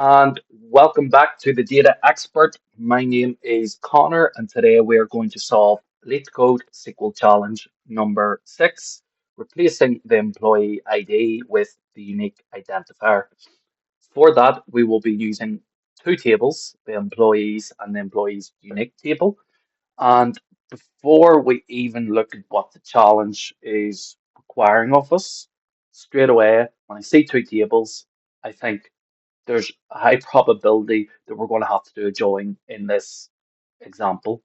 And welcome back to the Data Expert. My name is Connor, and today we are going to solve LeetCode SQL Challenge number 6, replacing the employee ID with the unique identifier. For that, we will be using two tables, the employees and the employees unique table. And before we even look at what the challenge is requiring of us, straight away, when I see two tables, I think there's a high probability that we're going to have to do a join in this example.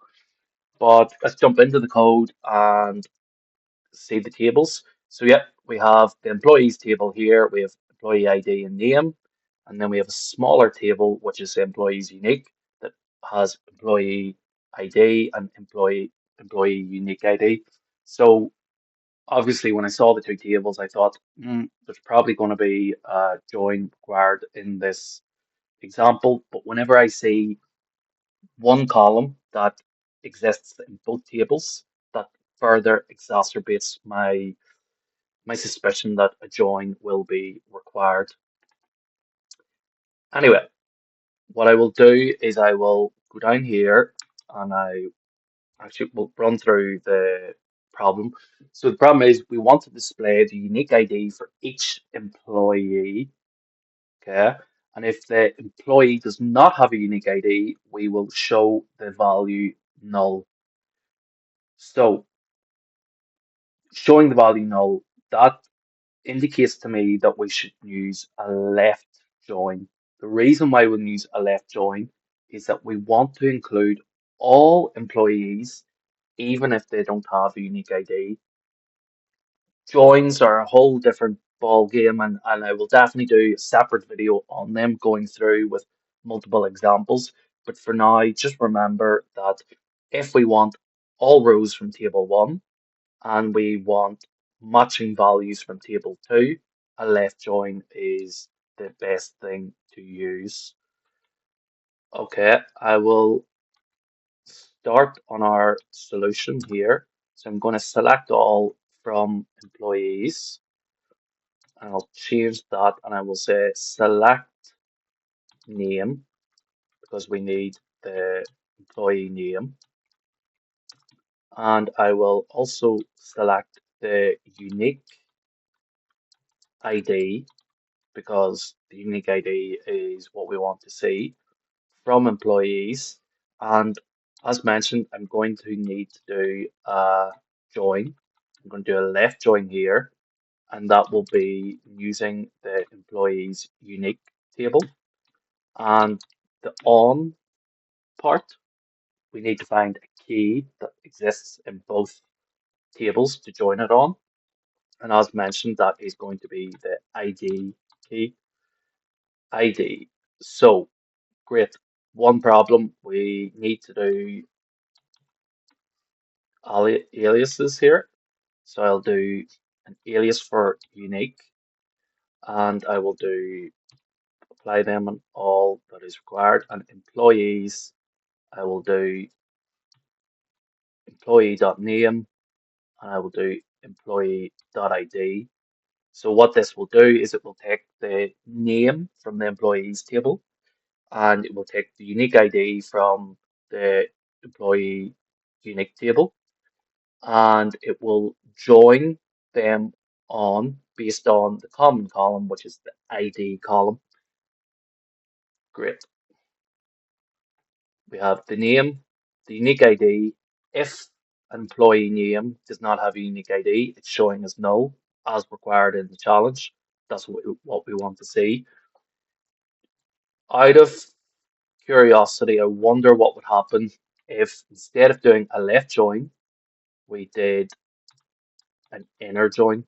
But let's jump into the code and see the tables. So yeah, we have the employees table here. We have employee ID and name, and then we have a smaller table which is the employees unique that has employee ID and employee unique ID. So obviously, when I saw the two tables, I thought there's probably going to be a join required in this example, but whenever I see one column that exists in both tables, that further exacerbates my suspicion that a join will be required. Anyway, what I will do is I will go down here and I actually will run through the problem. So the problem is we want to display the unique ID for each employee. Okay. And if the employee does not have a unique ID, we will show the value null. So showing the value null, that indicates to me that we should use a left join. The reason why we use a left join is that we want to include all employees, even if they don't have a unique ID. Joins are a whole different ball game, and I will definitely do a separate video on them going through with multiple examples. But for now, just remember that if we want all rows from table one and we want matching values from table two, a left join is the best thing to use. Okay, I will start on our solution here. So I'm going to select all from employees. And I'll change that and I will say select name because we need the employee name. And I will also select the unique ID because the unique ID is what we want to see from employees. And as mentioned, I'm going to need to do a join. I'm going to do a left join here, and that will be using the employees unique table. And the on part, we need to find a key that exists in both tables to join it on. And as mentioned, that is going to be the ID key. ID. So, great. One problem, we need to do aliases here. So I'll do an alias for unique, and I will do apply them on all that is required. And employees, I will do employee.name and I will do employee.id. So what this will do is it will take the name from the employees table and it will take the unique ID from the employee unique table and it will join them on based on the common column, which is the ID column. Great. We have the name, the unique ID. If an employee name does not have a unique ID, it's showing as null as required in the challenge. That's what we want to see. Out of curiosity, I wonder what would happen if instead of doing a left join, we did an inner join.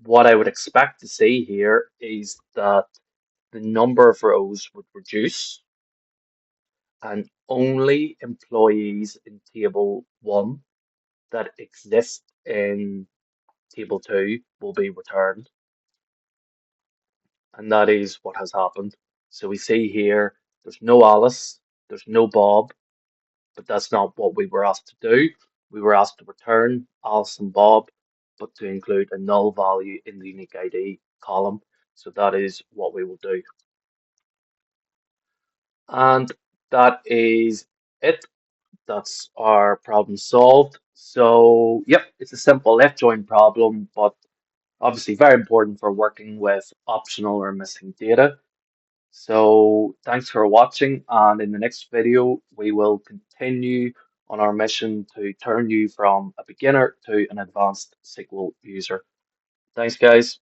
What I would expect to see here is that the number of rows would reduce and only employees in table one that exist in table two will be returned. And that is what has happened. So we see here there's no Alice, there's no Bob, but that's not what we were asked to do. We were asked to return Alice and Bob, but to include a null value in the unique ID column. So that is what we will do. And that is it. That's our problem solved. So, yep, it's a simple left join problem, but obviously very important for working with optional or missing data. So, thanks for watching, and in the next video, we will continue on our mission to turn you from a beginner to an advanced SQL user. Thanks, guys.